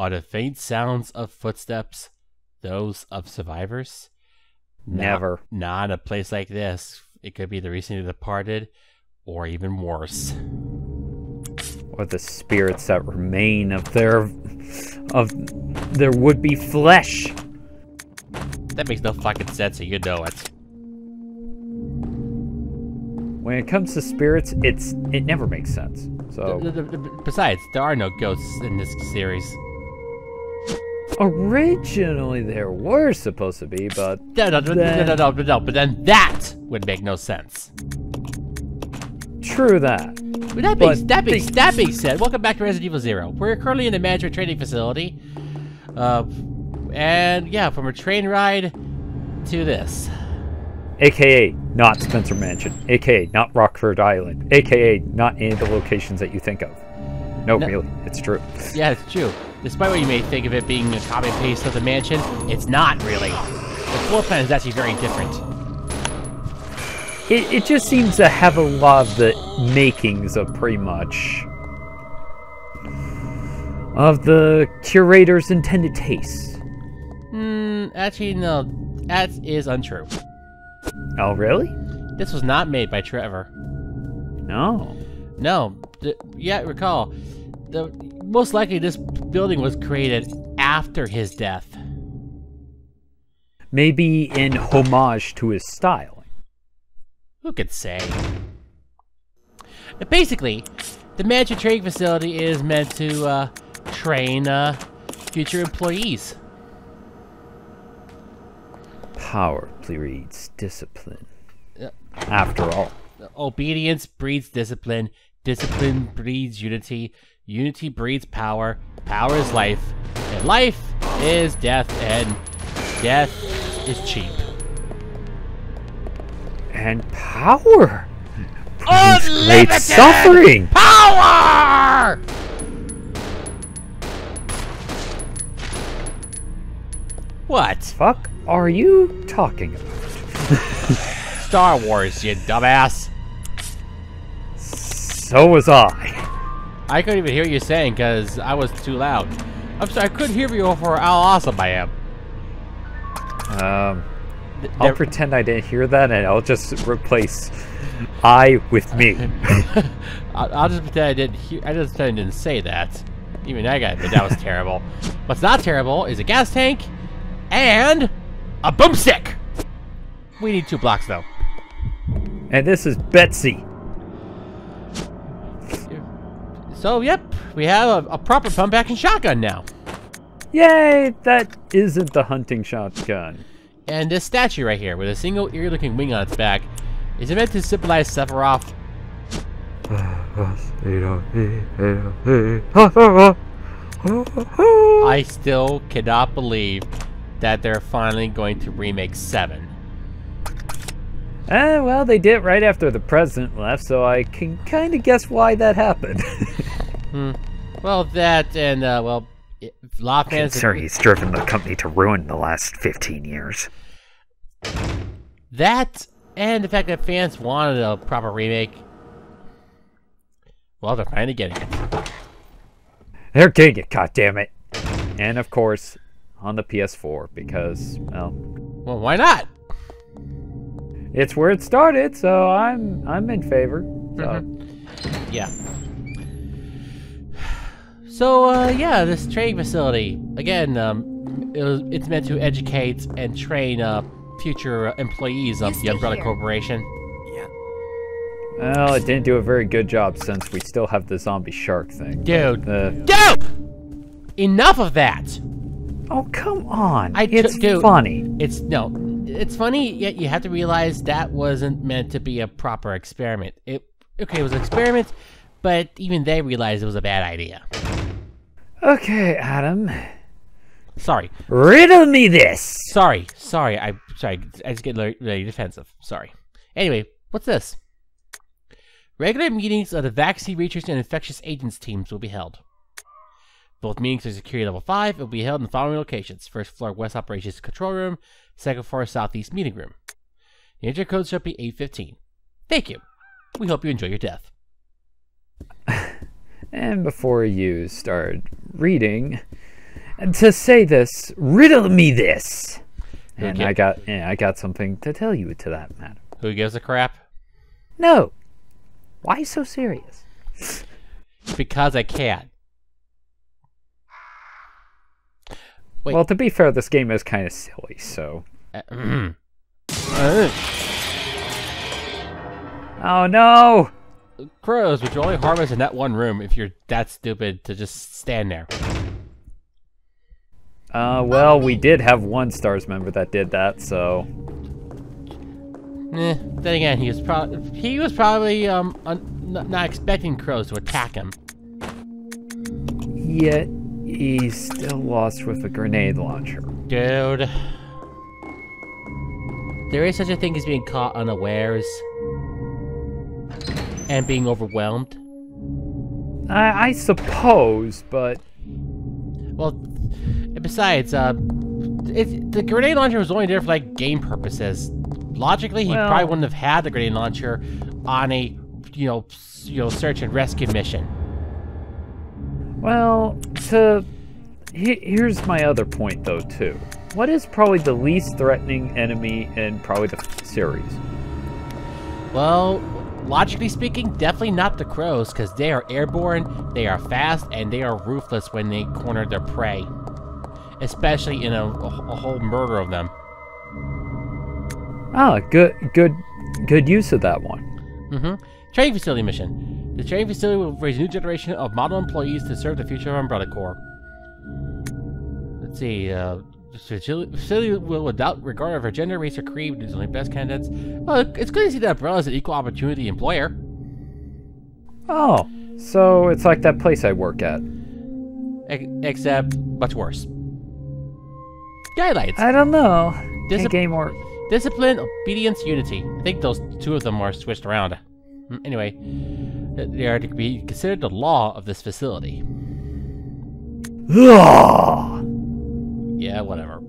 Are the faint sounds of footsteps those of survivors? Never. Not a place like this. It could be the recently departed, or even worse. Or the spirits that remain of their would-be flesh. That makes no fucking sense, so you know it. When it comes to spirits, it never makes sense. So Besides, there are no ghosts in this series. originally there were supposed to be, but No, but then that would make no sense. True that. But that being said, welcome back to Resident Evil 0. We're currently in a management training facility. And yeah, from a train ride to this. AKA not Spencer Mansion. AKA not Rockford Island. AKA not any of the locations that you think of. No, really, it's true. Yeah, it's true. Despite what you may think of it being a copy and paste of the mansion, it's not really. The floor plan is actually very different. It just seems to have a lot of the makings of pretty much of the curator's intended taste. Actually, no. That is untrue. Oh, really? This was not made by Trevor. No. No. Recall. Most likely this building was created after his death. Maybe in homage to his styling. Who could say? Basically, the mansion training facility is meant to train future employees. Power breeds discipline. After all. Obedience breeds discipline. Discipline breeds unity. Unity breeds power. Power is life. And life is death. And death is cheap. And power Unlimited great suffering. Power! What? Fuck are you talking about? Star Wars, you dumbass. So was I. I couldn't even hear you saying because I was too loud. I'm sorry, I couldn't hear you for how awesome I am. I'll pretend I didn't hear that, and I'll just replace I with me. I'll just pretend I didn't hear. I just pretend I didn't say that. Even I got it. That was terrible. What's not terrible is a gas tank and a boomstick. We need 2 blocks though. And this is Betsy. So yep, we have a proper pump action shotgun now. Yay! That isn't the hunting shotgun. And this statue right here, with a single eerie-looking wing on its back, is it meant to symbolize Sephiroth? I still cannot believe that they're finally going to remake 7. Well, they did right after the president left, so I can kind of guess why that happened. Well, that and, well, a lot of fans... Sir, he's driven the company to ruin the last 15 years. That, and the fact that fans wanted a proper remake. Well, they're finally getting it. They're getting it, goddammit. And, of course, on the PS4, because, well... Well, why not? It's where it started, so I'm in favor. So. Yeah. So, yeah, this training facility, again, it's meant to educate and train future employees of the Umbrella Corporation. Yeah. Well, it didn't do a very good job since we still have the zombie shark thing. Dude. Dude! Enough of that! Oh, come on. It's funny. It's funny, yet you have to realize that wasn't meant to be a proper experiment. It was an experiment, but even they realized it was a bad idea. Okay, Adam. Sorry. Riddle me this! Sorry. I just get really defensive. Sorry. Anyway, what's this? Regular meetings of the vaccine research and infectious agents teams will be held. Both meetings are security level 5 and will be held in the following locations. First floor West Operations Control Room, second floor Southeast Meeting Room. The entry code shall be 815. Thank you. We hope you enjoy your death. And before you start reading, And to say this, riddle me this. And Okay. I got something to tell you to that matter. Who gives a crap? No. Why so serious? Because I can. Wait. Well, to be fair, this game is kind of silly, so... Oh no! Crows, which only harm us in that one room if you're that stupid to just stand there. Well, we did have one STARS member that did that, so... Then again, he was probably not expecting crows to attack him. Yet, he's still lost with a grenade launcher. Dude. There is such a thing as being caught unawares. And being overwhelmed. I suppose, but... Well, besides, the grenade launcher was only there for, like, game purposes. Logically, he probably wouldn't have had the grenade launcher on a, search and rescue mission. Well, here's my other point, though, too. What is probably the least threatening enemy in probably the series? Well, logically speaking, definitely not the crows, because they are airborne, they are fast, and they are ruthless when they corner their prey. Especially in a whole murder of them. Ah, good use of that one. Training facility mission. The training facility will raise a new generation of model employees to serve the future of Umbrella Corps. Let's see, the facility will, without regard of her gender, race, or creed, produce only best candidates. Well, it's good to see that Umbrella is an equal opportunity employer. Oh, so it's like that place I work at. Except much worse. Guidelines. I don't know. Discipline, obedience, unity. I think those two of them are switched around. Anyway, they are to be considered the law of this facility. Yeah, whatever.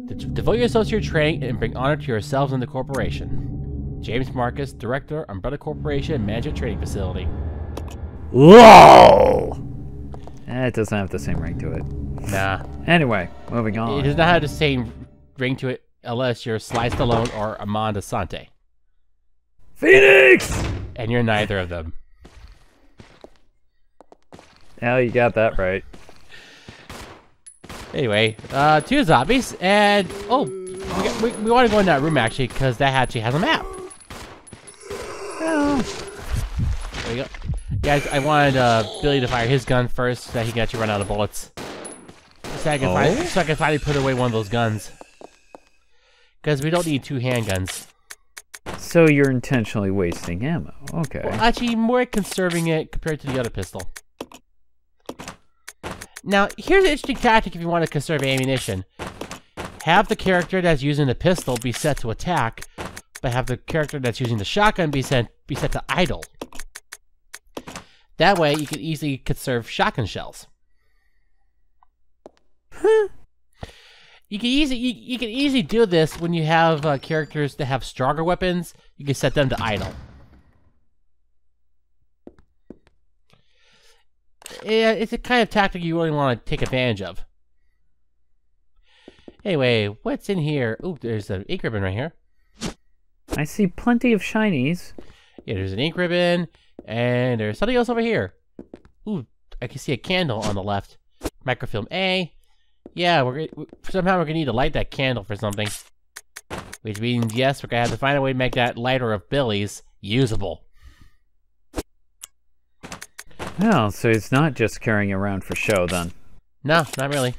Devote yourselves to your training and bring honor to yourselves and the corporation. James Marcus, Director, Umbrella Corporation, Manager Training Facility. Whoa! It doesn't have the same ring to it. Nah. Anyway, moving on. It does not have the same ring to it unless you're Sly Stallone or Amanda Sante. Phoenix! And you're neither of them. Now you got that right. Anyway, two zombies, and we want to go in that room actually because that actually has a map. Oh. There we go. Guys, I wanted Billy to fire his gun first so that he can actually run out of bullets. So I can finally put away one of those guns. Because we don't need two handguns. So you're intentionally wasting ammo. Okay. Well, actually, more conserving it compared to the other pistol. Now, here's an interesting tactic if you want to conserve ammunition. Have the character that's using the pistol be set to attack, but have the character that's using the shotgun be set to idle. That way, you can easily conserve shotgun shells. Huh. You can easily do this when you have characters that have stronger weapons. You can set them to idle. Yeah, it's a kind of tactic you really want to take advantage of. Anyway, what's in here? Ooh, there's an ink ribbon right here. I see plenty of shinies. Yeah, there's an ink ribbon, and there's something else over here. Ooh, I can see a candle on the left. Microfilm A. Yeah, somehow we're gonna need to light that candle for something. Which means, yes, we're gonna have to find a way to make that lighter of Billy's usable. Oh, so it's not just carrying around for show, then? No, not really.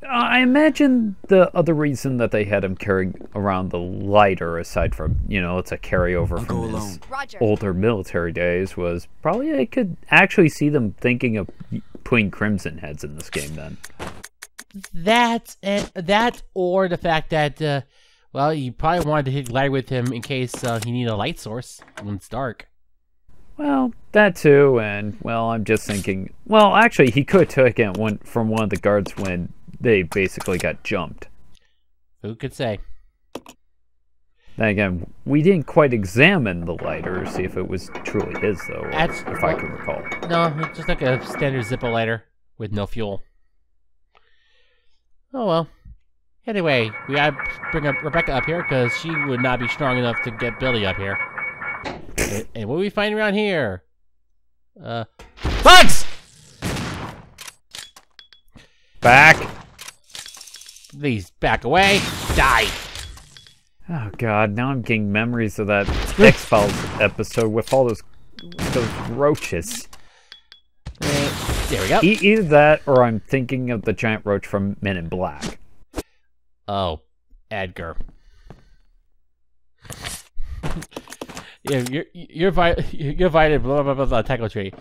I imagine the other reason that they had him carry around the lighter, aside from, it's a carryover from his older military days, was probably I could actually see them thinking of putting Crimson heads in this game then. That or the fact that, well, you probably wanted to take lighter with him in case he needed a light source when it's dark. Well, that too, and, well, I'm just thinking, well, actually, he could take it from one of the guards when they basically got jumped. Who could say? Then again, we didn't quite examine the lighter, see if it was truly his, though, if I can recall. No, it's just like a standard Zippo lighter with no fuel. Oh well. Anyway, we gotta bring up Rebecca up here because she would not be strong enough to get Billy up here. And what do we find around here? Bugs! Back! Please back away. Die! Oh god, now I'm getting memories of that X-Files episode with all those roaches. There we go. Either that, or I'm thinking of the giant roach from Men in Black. Oh, Edgar. Yeah, you're invited. Blah blah blah blah. Tackle tree.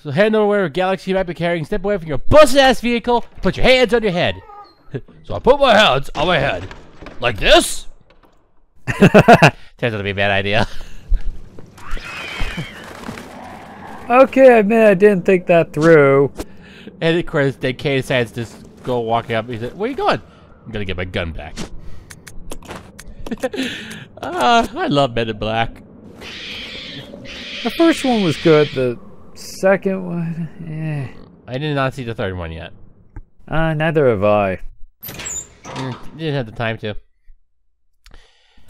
So head over where galaxy you might be carrying. Step away from your busted-ass vehicle. Put your hands on your head. So I put my hands on my head, like this. Turns out to be a bad idea. Okay, I admit I didn't think that through. And of course, then Kay decides to just go walking up. He said, "Where are you going?" I'm gonna get my gun back. I love Men in Black. The first one was good. The second one, I did not see the third one yet. Neither have I. Didn't have the time to.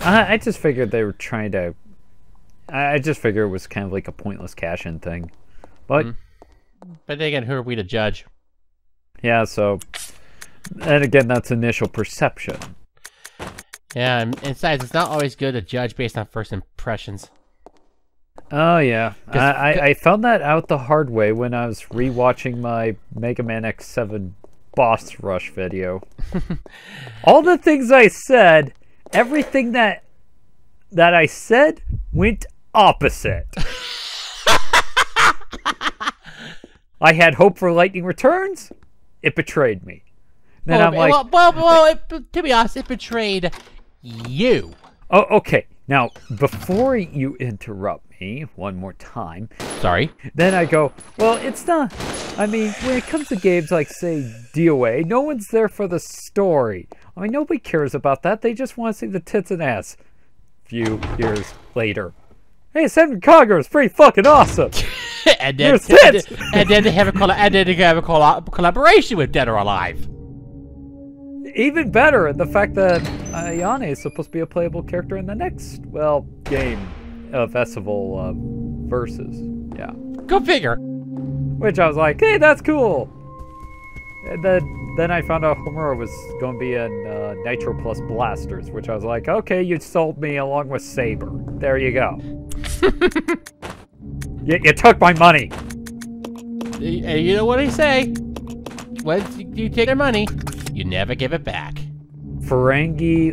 I just figured they were trying to. I just figured it was kind of like a pointless cash-in thing, but. But then again, who are we to judge? Yeah. So, and again, that's initial perception. Yeah, and besides, it's not always good to judge based on first impressions. Oh yeah, I found that out the hard way when I was rewatching my Mega Man X7 boss rush video. All the things I said, everything that I said went opposite. I had hope for Lightning Returns. It betrayed me. Then I'm like, to be honest, it betrayed you. Oh, okay. Now, before you interrupt me one more time. Sorry. Then I go, well, it's not. I mean, when it comes to games like, say, DOA, no one's there for the story. I mean, nobody cares about that. They just want to see the tits and ass. Few years later. Hey, Seven Conqueror is pretty fucking awesome. and then they have a collaboration with Dead or Alive. Even better, the fact that Ayane is supposed to be a playable character in the next, game of Festival Versus. Yeah. Go figure. Which I was like, hey, that's cool. And then I found out Homura was going to be in Nitro Plus Blasters, which I was like, okay, you sold me along with Saber. There you go. you took my money. You know what I say? Once you take their money, you never give it back. Ferengi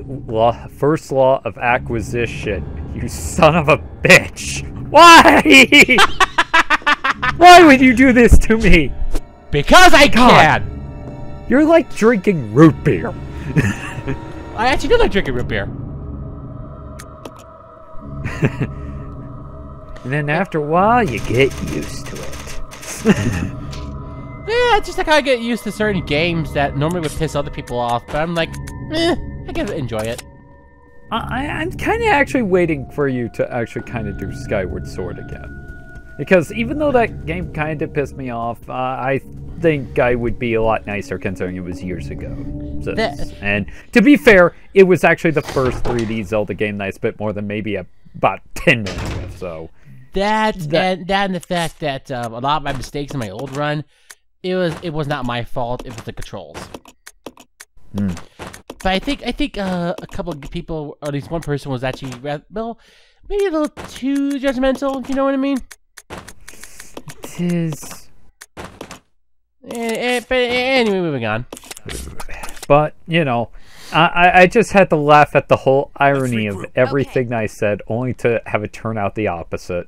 first law of acquisition. You son of a bitch. Why? Why would you do this to me? Because I can. You're like drinking root beer. I actually do like drinking root beer. And then after a while, you get used to it. Yeah, it's just like how I get used to certain games that normally would piss other people off, but I'm like, I get to enjoy it. I'm kind of actually waiting for you to actually kind of do Skyward Sword again. Because even though that game kind of pissed me off, I think I would be a lot nicer considering it was years ago. And to be fair, it was actually the first 3D Zelda game that I spent more than maybe about 10 minutes with, so... And the fact that a lot of my mistakes in my old run, it was not my fault. It was the controls. But I think a couple of people, or at least one person, was actually maybe a little too judgmental. You know what I mean? It is. But anyway, moving on. But you know, I just had to laugh at the whole irony of everything I said, only to have it turn out the opposite.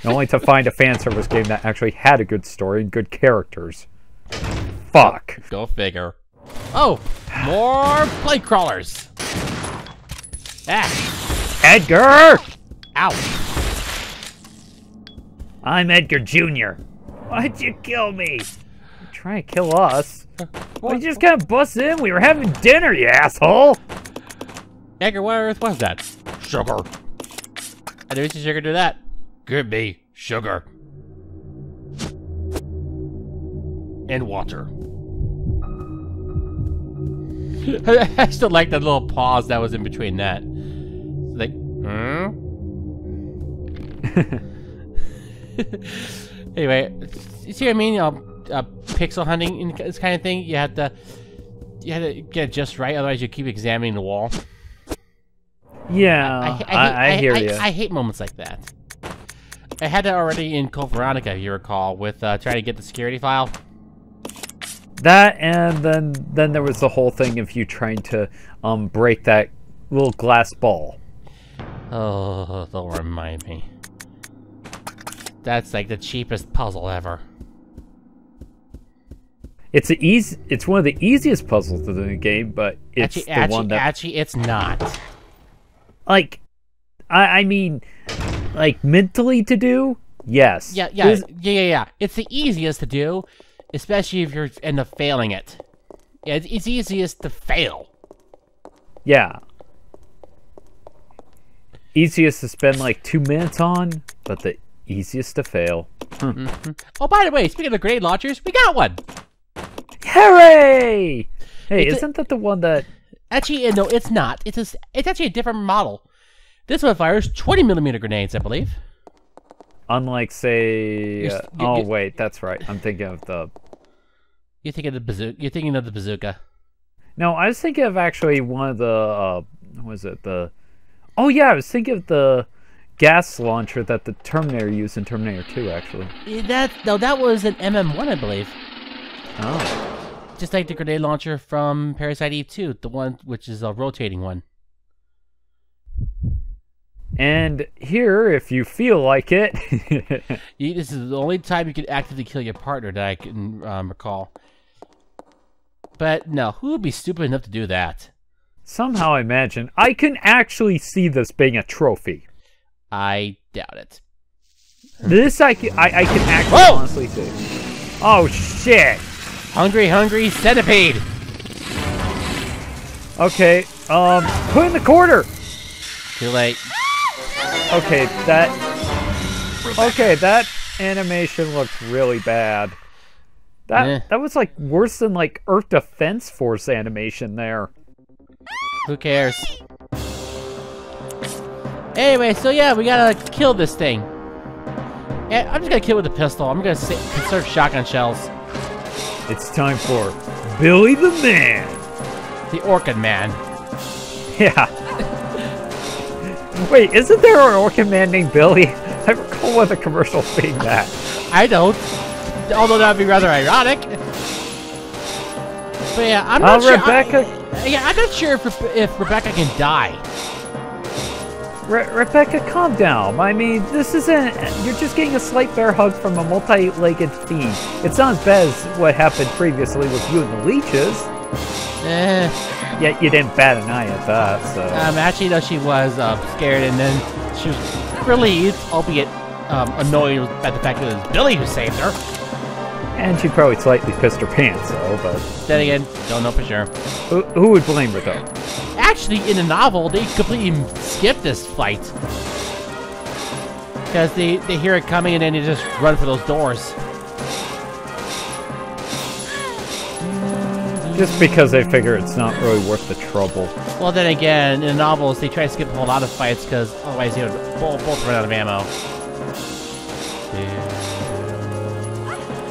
Only to find a fan service game that actually had a good story and good characters. Fuck. Go figure. Oh, more plate crawlers. Ah. Edgar! Ow. I'm Edgar Jr. Why'd you kill me? You're trying to kill us. We just kind of busted in. We were having dinner, you asshole. Edgar, what on earth was that? Sugar. And there's the sugar to that. Give me sugar. And water. I still like that little pause that was in between that. Like, Anyway, you see what I mean? Pixel hunting and this kind of thing. You had to get it just right, otherwise you keep examining the wall. Yeah, I hear you. I hate moments like that. I had that already in Code Veronica, if you recall, with trying to get the security file. That, and then there was the whole thing of you trying to break that little glass ball. Oh, don't remind me. That's like the cheapest puzzle ever. It's one of the easiest puzzles in the game, but it's one that actually it's not. Like, I mean, like mentally to do, yes. Yeah. It's the easiest to do, especially if you end up failing it. Yeah, it's easiest to fail. Yeah. Easiest to spend like 2 minutes on, but the easiest to fail. Oh, by the way, speaking of grenade launchers, we got one. Hooray! Hey, isn't that the one that? Actually, no, it's not. It's actually a different model. This one fires 20mm grenades, I believe. Unlike, say, wait, that's right. I'm thinking of the. You're thinking of the bazooka. You're thinking of the bazooka. No, I was thinking of actually one of the. What was it? The. Oh yeah, I was thinking of the gas launcher that the Terminator used in Terminator 2, actually. That was an MM1, I believe. Oh. Just like the grenade launcher from Parasite Eve 2, the one which is a rotating one. And here, if you feel like it... This is the only time you can actively kill your partner that I can recall. But no, who would be stupid enough to do that? Somehow I imagine I can actually see this being a trophy. I doubt it. This I can actually honestly see. Oh shit! Hungry centipede! Okay, put in the quarter! Too late. Okay, that animation looks really bad. That was like worse than like Earth Defense Force animation there. Who cares? Anyway, so yeah, we gotta kill this thing. Yeah, I'm just gonna kill it with a pistol. I'm gonna conserve shotgun shells. It's time for Billy the Man. The Orkin man. Yeah. Wait, isn't there an Orkin man named Billy? I recall one of the commercials being that. I don't. Although that would be rather ironic. But yeah, I'm not sure. Rebecca. I'm not sure if Rebecca can die. Rebecca, calm down. I mean, this isn't... You're just getting a slight bear hug from a multi-legged fiend. It's not as bad as what happened previously with you and the leeches. Yet you didn't bat an eye at that, so... Actually, though, she was scared, and then she was relieved, albeit annoyed by the fact that it was Billy who saved her. And she probably slightly pissed her pants, though, but... Then again, don't know for sure. Who would blame her, though? Actually, in the novel, they completely skip this fight. Because they hear it coming and then they just run for those doors. Just because they figure it's not really worth the trouble. Well, then again, in the novels, they try to skip a whole lot of fights because otherwise they would both run out of ammo.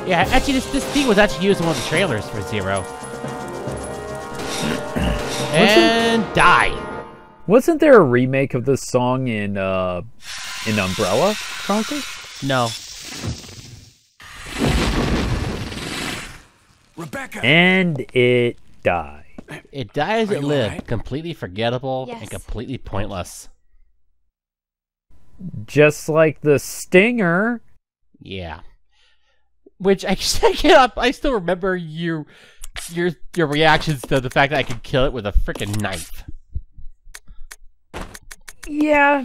Yeah, actually, this theme was actually used in one of the trailers for Zero. And die. Wasn't there a remake of this song in Umbrella Chronicles? No. Rebecca. And it died. It died as it lived, right? completely forgettable and completely pointless. Just like the stinger. Yeah. Which I still remember your reactions to the fact that I could kill it with a freaking knife. Yeah.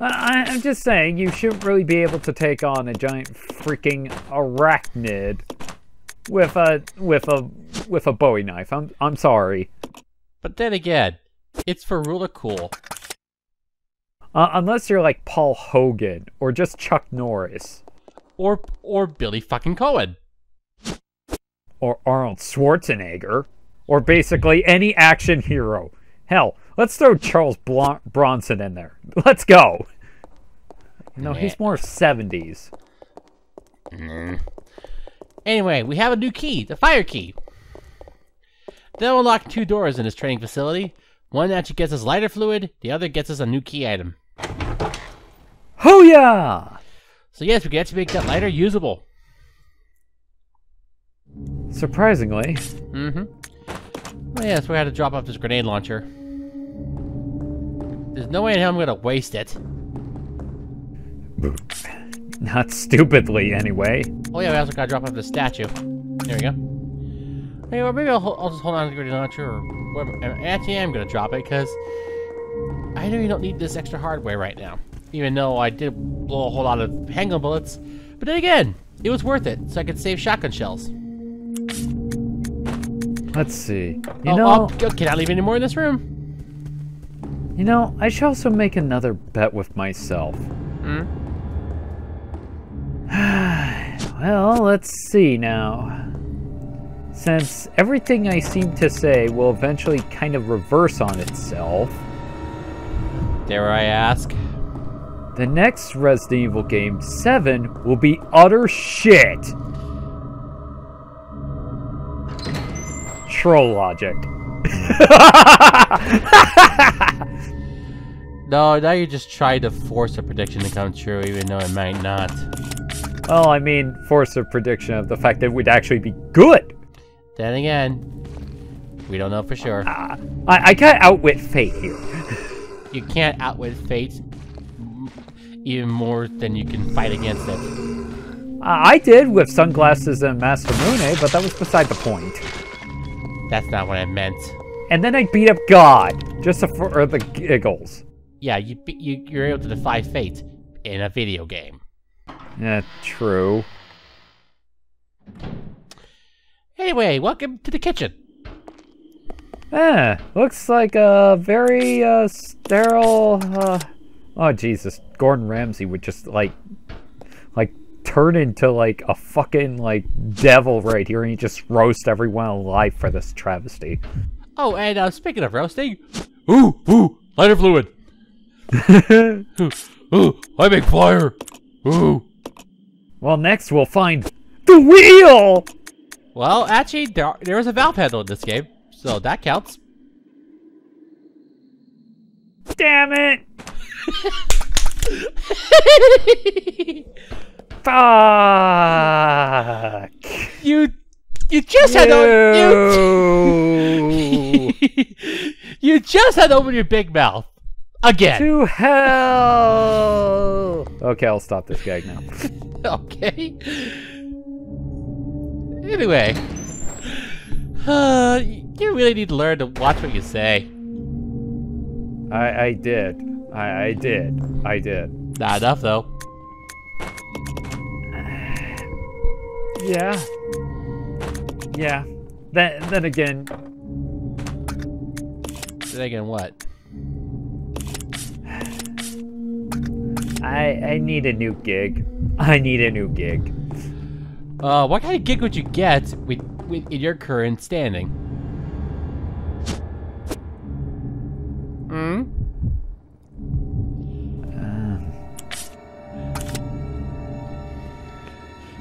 I'm just saying, you shouldn't really be able to take on a giant freaking arachnid with a Bowie knife. I'm sorry. But then again, It's for Rula Cool. Unless you're like Paul Hogan or just Chuck Norris. Or Billy fucking Cohen. Or Arnold Schwarzenegger. Or basically any action hero. Hell, let's throw Charles Bronson in there. Let's go. No, he's more 70s. Anyway, we have a new key, the fire key. They'll unlock 2 doors in this training facility. One actually gets us lighter fluid, the other gets us a new key item. Oh yeah! So yes, we get to make that lighter usable. Surprisingly. Well, yes, we had to drop off this grenade launcher. There's no way in hell I'm gonna waste it. Not stupidly, anyway. Oh yeah, we also gotta drop off this statue. There we go. Hey, or maybe I'll just hold on to the grenade launcher, or whatever. Actually, I'm gonna drop it because I know you don't need this extra hardware right now. Even though I did blow a whole lot of handgun bullets, but then again, it was worth it, so I could save shotgun shells. Let's see. You know, can I leave any more in this room? You know, I should also make another bet with myself. Well, let's see now. Since everything I seem to say will eventually kind of reverse on itself. Dare I ask? The next Resident Evil game, 7, will be utter shit. Troll logic. No, now you're just trying to force a prediction to come true, even though it might not. Well, I mean, force a prediction of the fact that it would actually be good. Then again, we don't know for sure. I can't outwit fate here. You can't outwit fate even more than you can fight against it. I did with Sunglasses and Masamune, but that was beside the point. That's not what I meant. And then I beat up God, just for the giggles. Yeah, you're able to defy fate in a video game. Yeah, true. Anyway, welcome to the kitchen. Looks like a very sterile. Oh Jesus, Gordon Ramsay would just like turn into like a fucking like devil right here, and he just roast everyone alive for this travesty. Oh, and speaking of roasting, ooh, lighter fluid. ooh, I make fire. Ooh. Well, next we'll find the wheel. Well, actually, there was a valve handle in this game, so that counts. Damn it! Fuck! You just had to you just had to open your big mouth again. To hell! Okay, I'll stop this gag now. Okay. Anyway, you really need to learn to watch what you say. I did. I did. Not enough, though. Yeah. Yeah. Then again. Then again, what? I need a new gig. I need a new gig. What kind of gig would you get in your current standing?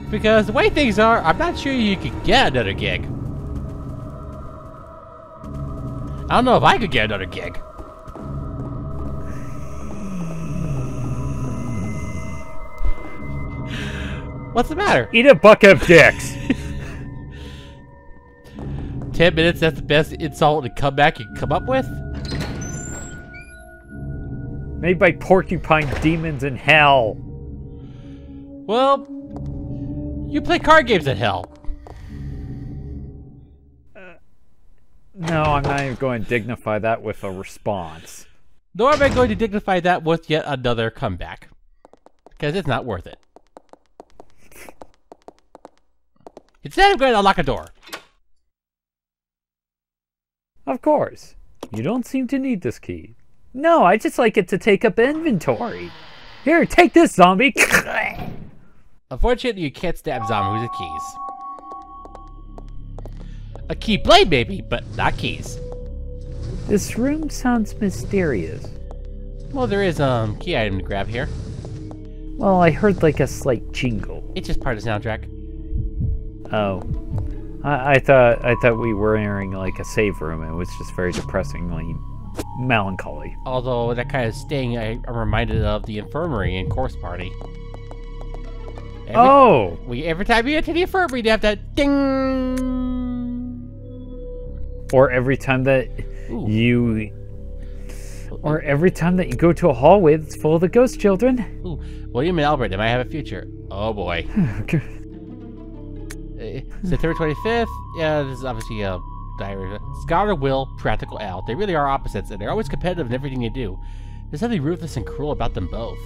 Because the way things are, I'm not sure you could get another gig. I don't know if I could get another gig. What's the matter? Eat a bucket of dicks. 10 minutes, that's the best insult and comeback you can come up with? Made by porcupine demons in hell. Well, you play card games in hell. No, I'm not even going to dignify that with a response. Nor am I going to dignify that with yet another comeback. Because it's not worth it. Instead, I'm going to unlock a door. Of course. You don't seem to need this key. No, I just like it to take up inventory. Here, take this, zombie. Unfortunately, you can't stab zombies with keys. A key blade, maybe, but not keys. This room sounds mysterious. Well, there is a key item to grab here. Well, I heard like a slight jingle. It's just part of the soundtrack. Oh. I thought we were entering like a save room. It was just very depressingly melancholy. Although that kind of sting, I'm reminded of the infirmary in Course Party. Every time you enter the infirmary, they have that ding. Or every time that every time that you go to a hallway that's full of the ghost children. Ooh, William and Albert, they might have a future. Oh boy. Okay. September 25th. Yeah, this is obviously a diary. Scholar Will, Practical Al. They really are opposites, and they're always competitive in everything they do. There's something ruthless and cruel about them both.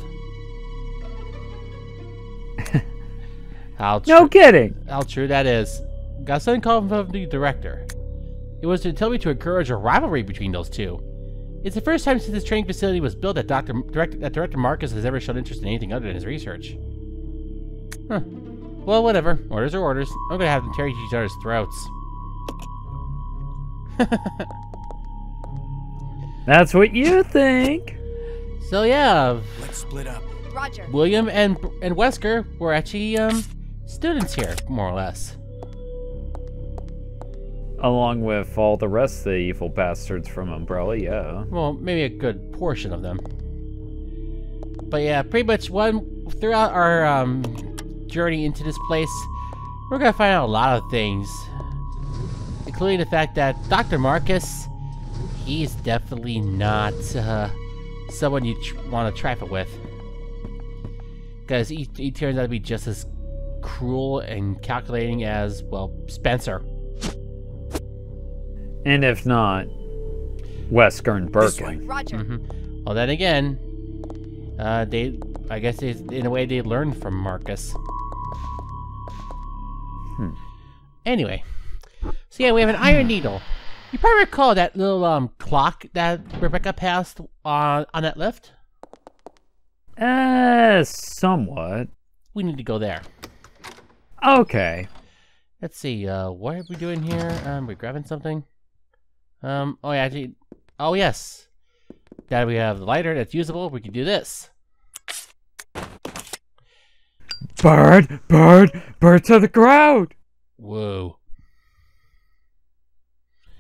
No kidding. How true that is. Got something called from the director. It was to tell me to encourage a rivalry between those two. It's the first time since this training facility was built that Director Marcus has ever shown interest in anything other than his research. Huh. Well, whatever. Orders are orders. I'm gonna have them tear each other's throats. That's what you think. So yeah. Let's split up. Roger. William and Wesker were actually students here, more or less. Along with all the rest of the evil bastards from Umbrella, yeah. Well, maybe a good portion of them. But yeah, pretty much throughout our journey into this place, we're gonna find out a lot of things, including the fact that Dr. Marcus, he's definitely not someone you want to trifle with, because he turns out to be just as cruel and calculating as, well, Spencer. And if not, Wesker and Birkin. Roger. Mm-hmm. Well, then again, I guess in a way they learned from Marcus. Anyway, so yeah, we have an iron needle. You probably recall that little clock that Rebecca passed on that lift? Somewhat. We need to go there. Okay. Let's see, what are we doing here? We're grabbing something. Oh yeah, actually, oh yes. Now we have the lighter that's usable, we can do this. Bird to the ground! Whoa.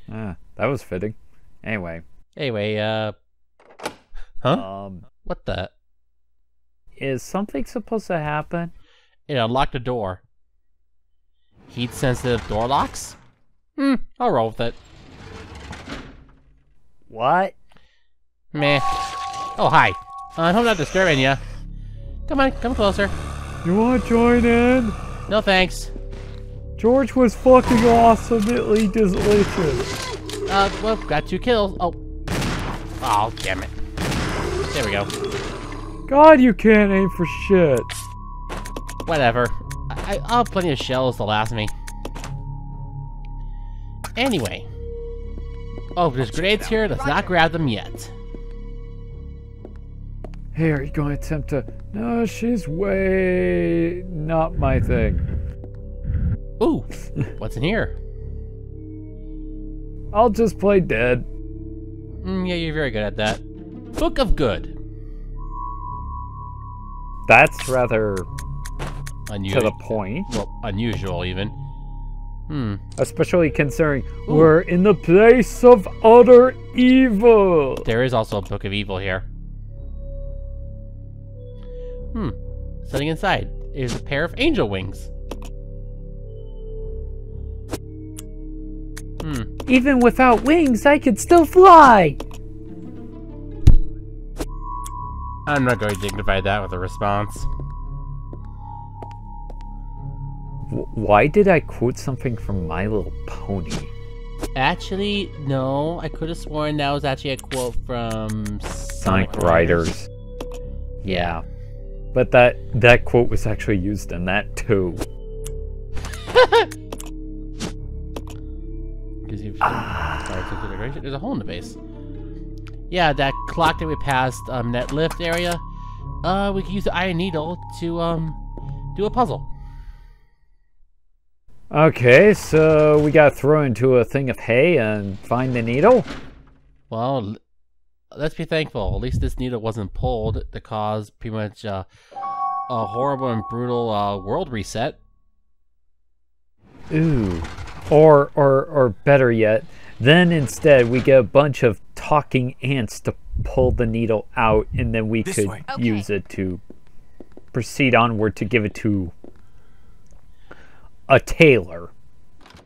That was fitting. Anyway, huh? What the? Is something supposed to happen? It unlocked the door. Heat-sensitive door locks? I'll roll with it. What? Meh. Oh, hi. I hope I'm not disturbing you. Come on, come closer. You want to join in? No thanks. George was fucking awesomely delicious. Well, got 2 kills. Oh, damn it. There we go. God, you can't aim for shit. Whatever. I'll have plenty of shells to last me. Anyway. Oh, there's grenades here. Let's not grab them yet. Hey, are you going to attempt to... No, she's way... not my thing. Ooh, what's in here? I'll just play dead. Yeah, you're very good at that. Book of Good. That's rather... unusual. to the point. Well, unusual, even. Especially considering we're in the place of utter evil. There is also a Book of Evil here. Sitting inside is a pair of angel wings. Even without wings, I could still fly. I'm not going to dignify that with a response. Why did I quote something from My Little Pony? Actually, no. I could have sworn that was actually a quote from Sonic Riders. Yeah. But that quote was actually used in that too. There's a hole in the base. Yeah, that clock that we passed, that lift area. We can use the iron needle to, do a puzzle. Okay, so we gotta throw into a thing of hay and find the needle? Well, let's be thankful. At least this needle wasn't pulled to cause pretty much, a horrible and brutal, world reset. Ooh. Or better yet, then instead we get a bunch of talking ants to pull the needle out, and then we could use it to proceed onward to give it to a tailor.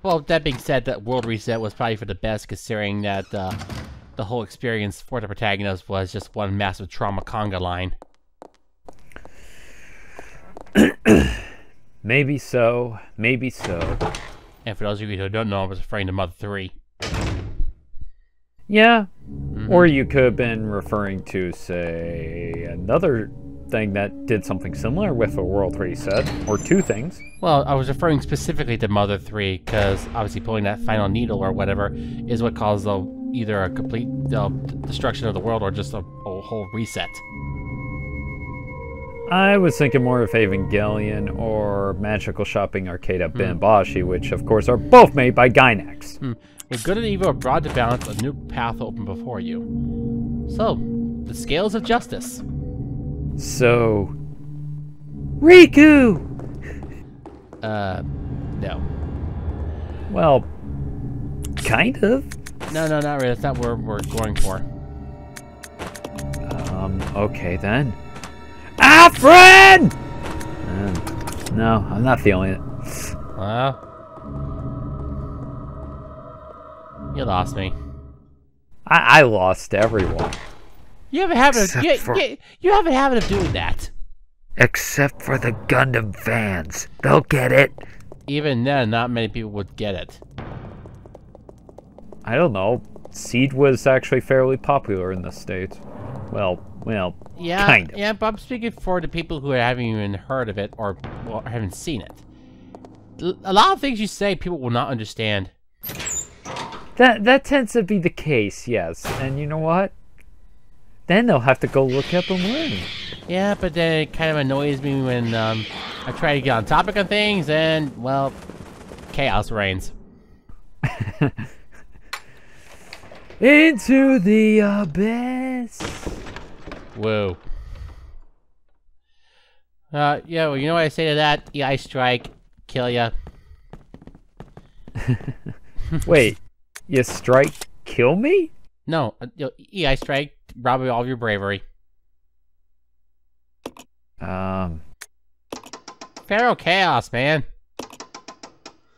Well, that being said, that world reset was probably for the best, considering that the whole experience for the protagonist was just one massive trauma conga line. Maybe so. Maybe so. And for those of you who don't know, I was referring to Mother 3. Yeah. Or you could have been referring to, say, another thing that did something similar with a world reset, or two things. Well, I was referring specifically to Mother 3, because obviously pulling that final needle or whatever is what caused either a complete destruction of the world or just a whole reset. I was thinking more of Evangelion or Magical Shopping Arcade at Bambashi, which of course are both made by Gainax. With good and evil are brought to balance, a new path open before you. So, the scales of justice. So, Riku! No. Well, kind of. No, not really. That's not what we're going for. Okay then. Friend! No, I'm not feeling it. Well, you lost me. I lost everyone. You have a habit of you have a habit of doing that. Except for the Gundam fans. They'll get it. Even then, not many people would get it. I don't know. Seed was actually fairly popular in the States. Well, yeah, kind of. Yeah, but I'm speaking for the people who haven't even heard of it or haven't seen it. A lot of things you say, people will not understand. That tends to be the case, yes. And you know what? Then they'll have to go look up and learn. Yeah, but then it kind of annoys me when I try to get on topic of things and, well, chaos reigns. Into the abyss. Whoa. Yeah, well, you know what I say to that? EI strike, kill ya. Wait, you strike, kill me? No, EI strike, rob all of your bravery. Pharaoh Chaos, man.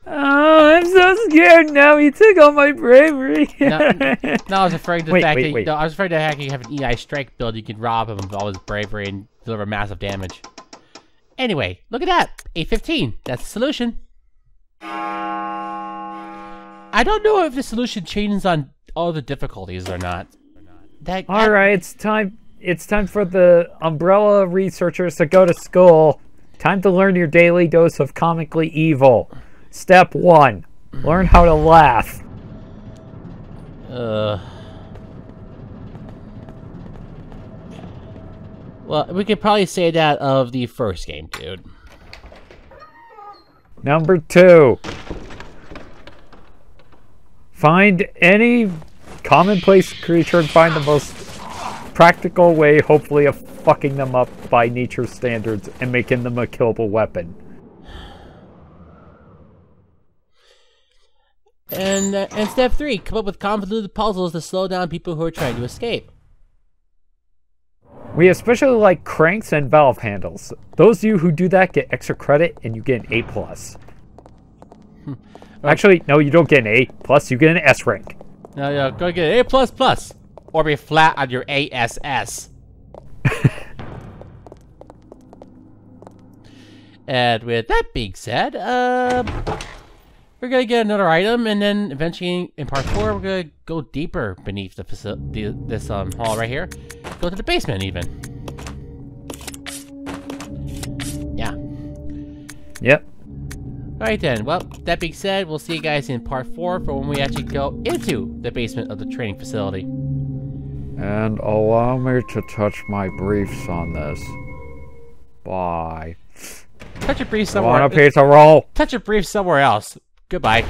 Oh, I'm so scared now. He took all my bravery. no, I was afraid the fact that I was afraid that you have an EI strike build, you could rob him of all his bravery and deliver massive damage. Anyway, look at that. 815. That's the solution. I don't know if the solution changes on all the difficulties or not. All right, it's time. It's time for the Umbrella researchers to go to school. Time to learn your daily dose of comically evil. Step 1. Learn how to laugh. Well, we could probably say that of the first game, dude. Number 2. Find any commonplace creature and find the most practical way, hopefully, of fucking them up by nature's standards and making them a killable weapon. And step 3, come up with convoluted puzzles to slow down people who are trying to escape. We especially like cranks and valve handles. Those of you who do that get extra credit and you get an A+. Actually, no, you don't get an A+, you get an S rank. No, go get an A++, or be flat on your ASS. And with that being said, we're gonna get another item, and then eventually in part 4, we're gonna go deeper beneath the this hall right here. Go to the basement, even. Yeah. Yep. Alright then, well, that being said, we'll see you guys in part 4 for when we actually go into the basement of the training facility. And allow me to touch my briefs on this. Bye. Touch a brief somewhere. Want a pizza roll? Touch a brief somewhere else. Goodbye.